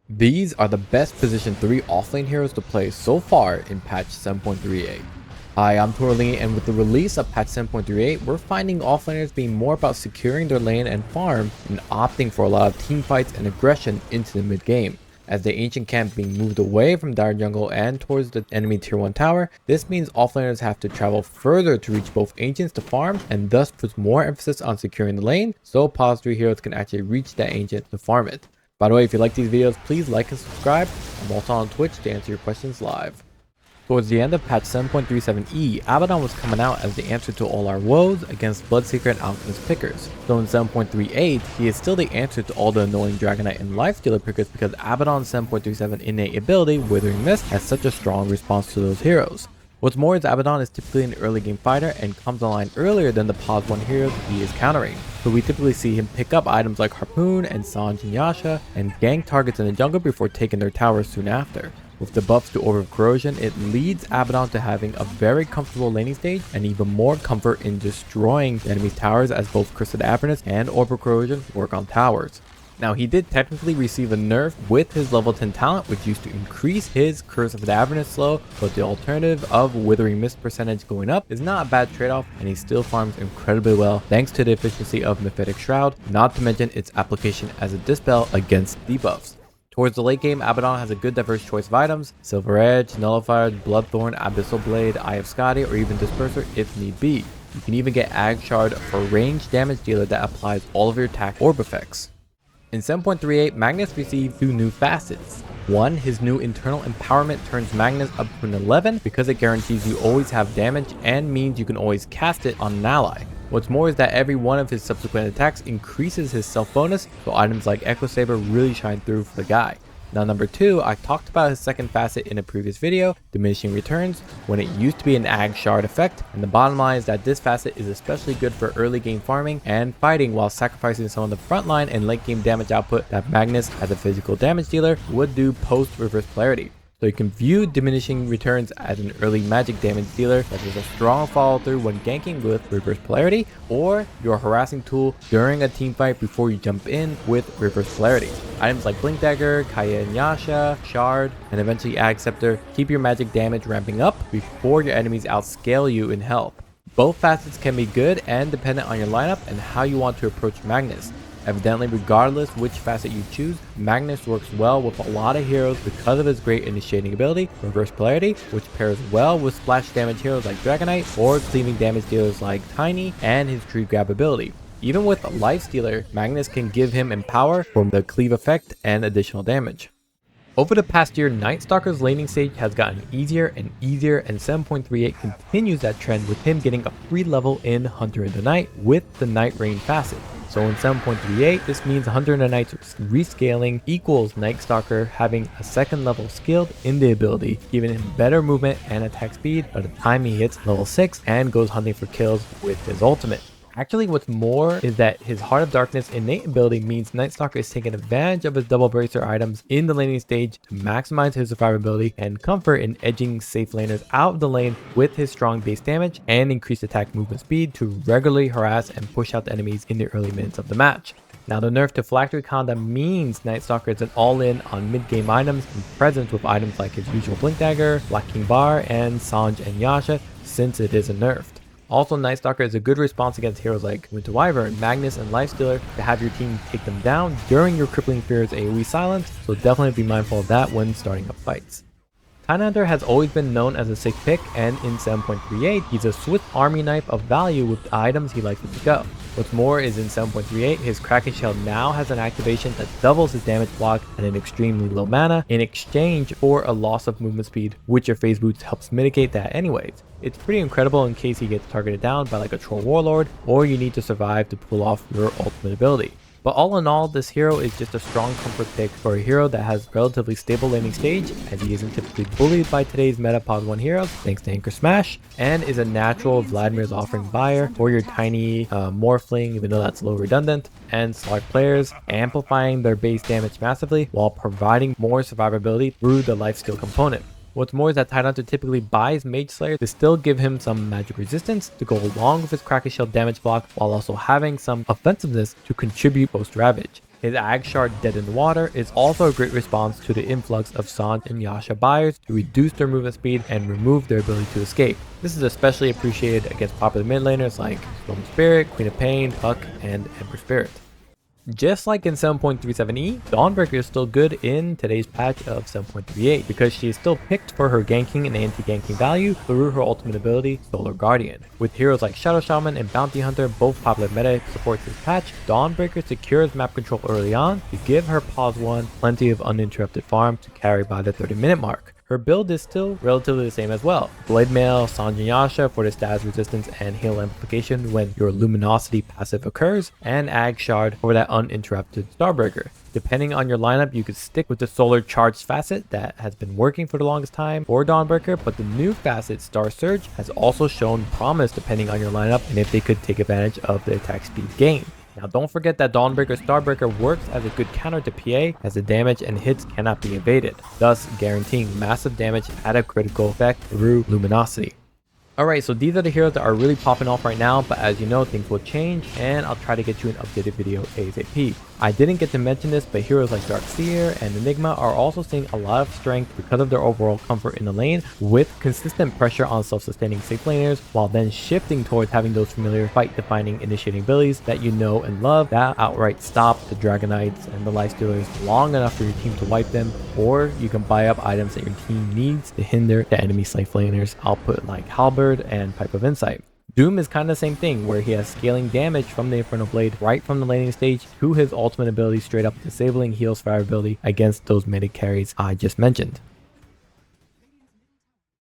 These are the best position 3 offlane heroes to play so far in patch 7.38. Hi, I'm Torte, and with the release of patch 7.38, we're finding offlaners being more about securing their lane and farm and opting for a lot of team fights and aggression into the mid game. As the ancient camp being moved away from dire jungle and towards the enemy tier 1 tower, this means offlaners have to travel further to reach both ancients to farm, and thus puts more emphasis on securing the lane so pos 3 heroes can actually reach that ancient to farm it. By the way, if you like these videos, please like and subscribe. I'm also on Twitch to answer your questions live. Towards the end of patch 7.37e, Abaddon was coming out as the answer to all our woes against Bloodseeker and Alchemist pickers. So in 7.38, he is still the answer to all the annoying Dragon Knight and Lifestealer pickers because Abaddon's 7.37 innate ability, Withering Mist, has such a strong response to those heroes. What's more is Abaddon is typically an early game fighter and comes online earlier than the pos 1 heroes he is countering. So we typically see him pick up items like Harpoon and Sange Yasha and gank targets in the jungle before taking their towers soon after. With the buffs to Orb of Corrosion, it leads Abaddon to having a very comfortable laning stage and even more comfort in destroying the enemy's towers as both Curse of Avernus and Orb of Corrosion work on towers. Now, he did technically receive a nerf with his level 10 talent, which used to increase his Curse of Avernus slow, but the alternative of Withering Mist percentage going up is not a bad trade-off, and he still farms incredibly well thanks to the efficiency of Mephitic Shroud, not to mention its application as a dispel against debuffs. Towards the late game, Abaddon has a good diverse choice of items: Silver Edge, Nullifier, Bloodthorn, Abyssal Blade, Eye of Skadi, or even Disperser if need be. You can even get Ag Shard for ranged damage dealer that applies all of your attack orb effects. In 7.38, Magnus received 2 new facets. One, his new internal empowerment turns Magnus up to an 11 because it guarantees you always have damage and means you can always cast it on an ally. What's more is that every one of his subsequent attacks increases his self bonus, so items like Echo Saber really shine through for the guy. Now number 2, I talked about his second facet in a previous video, diminishing returns, when it used to be an Ag Shard effect, and the bottom line is that this facet is especially good for early game farming and fighting while sacrificing some of the frontline and late game damage output that Magnus as a physical damage dealer would do post reverse polarity. So you can view diminishing returns as an early magic damage dealer that is a strong follow through when ganking with reverse polarity, or your harassing tool during a team fight before you jump in with reverse polarity. Items like Blink Dagger, Kaya and Yasha, Shard, and eventually Ag Scepter keep your magic damage ramping up before your enemies outscale you in health. Both facets can be good and dependent on your lineup and how you want to approach Magnus. Evidently, regardless which facet you choose, Magnus works well with a lot of heroes because of his great initiating ability, Reverse Polarity, which pairs well with splash damage heroes like Dragon Knight or cleaving damage dealers like Tiny and his Tree Grab ability. Even with Lifestealer, Magnus can give him Empower for the cleave effect and additional damage. Over the past year, Nightstalker's laning stage has gotten easier and easier, and 7.38 continues that trend with him getting a free level in Hunter in the Night with the Night Rain facet. So in 7.38, this means Hunter in the Night's rescaling equals Nightstalker having a second level skilled in the ability, giving him better movement and attack speed by the time he hits level 6 and goes hunting for kills with his ultimate. Actually, what's more is that his Heart of Darkness innate ability means Nightstalker is taking advantage of his double bracer items in the laning stage to maximize his survivability and comfort in edging safe laners out of the lane with his strong base damage and increased attack movement speed to regularly harass and push out the enemies in the early minutes of the match. Now the nerf to Phylactery Conda means Nightstalker is an all-in on mid-game items and presence with items like his usual Blink Dagger, Black King Bar, and Sange and Yasha since it isn't nerfed. Also, Nightstalker is a good response against heroes like Winter Wyvern, Magnus, and Lifestealer to have your team take them down during your Crippling Fear's AoE silence, so definitely be mindful of that when starting up fights. Tidehunter has always been known as a sick pick, and in 7.38, he's a swift army knife of value with the items he likes to pick up. What's more is in 7.38, his Kraken Shell now has an activation that doubles his damage block at an extremely low mana in exchange for a loss of movement speed, which your phase boots helps mitigate that anyways. It's pretty incredible in case he gets targeted down by like a troll warlord, or you need to survive to pull off your ultimate ability. But all in all, this hero is just a strong comfort pick for a hero that has relatively stable laning stage, as he isn't typically bullied by today's meta pos 1 heroes thanks to Anchor Smash, and is a natural Vladimir's Offering buyer for your tiny Morphling, even though that's low redundant, and Slark players, amplifying their base damage massively while providing more survivability through the lifesteal component. What's more is that Tidehunter typically buys Mage Slayer to still give him some magic resistance to go along with his Kraken Shell damage block, while also having some offensiveness to contribute post Ravage. His Ag Shard Dead in the Water is also a great response to the influx of Sange and Yasha buyers to reduce their movement speed and remove their ability to escape. This is especially appreciated against popular mid laners like Storm Spirit, Queen of Pain, Puck, and Ember Spirit. Just like in 7.37e, Dawnbreaker is still good in today's patch of 7.38 because she is still picked for her ganking and anti-ganking value through her ultimate ability, Solar Guardian. With heroes like Shadow Shaman and Bounty Hunter both popular meta supports this patch, Dawnbreaker secures map control early on to give her pause 1 plenty of uninterrupted farm to carry by the 30-minute mark. Her build is still relatively the same as well. Blade Mail, Sange Yasha for the status resistance and heal amplification when your Luminosity passive occurs, and Ag Shard for that uninterrupted Starbreaker. Depending on your lineup, you could stick with the Solar Charged facet that has been working for the longest time for Dawnbreaker, but the new facet Star Surge has also shown promise depending on your lineup and if they could take advantage of the attack speed gain. Now don't forget that Dawnbreaker Starbreaker works as a good counter to PA as the damage and hits cannot be evaded, thus guaranteeing massive damage at a critical effect through Luminosity. Alright, so these are the heroes that are really popping off right now, but as you know, things will change and I'll try to get you an updated video ASAP. I didn't get to mention this, but heroes like Darkseer and Enigma are also seeing a lot of strength because of their overall comfort in the lane, with consistent pressure on self-sustaining safe laners, while then shifting towards having those familiar fight-defining initiating abilities that you know and love that outright stop the Dragon Knights and the Lifestealers long enough for your team to wipe them, or you can buy up items that your team needs to hinder the enemy safe laners output like Halberd and Pipe of Insight. Doom is kind of the same thing, where he has scaling damage from the Infernal Blade right from the laning stage to his ultimate ability, straight up disabling heal survivability against those mid carries I just mentioned.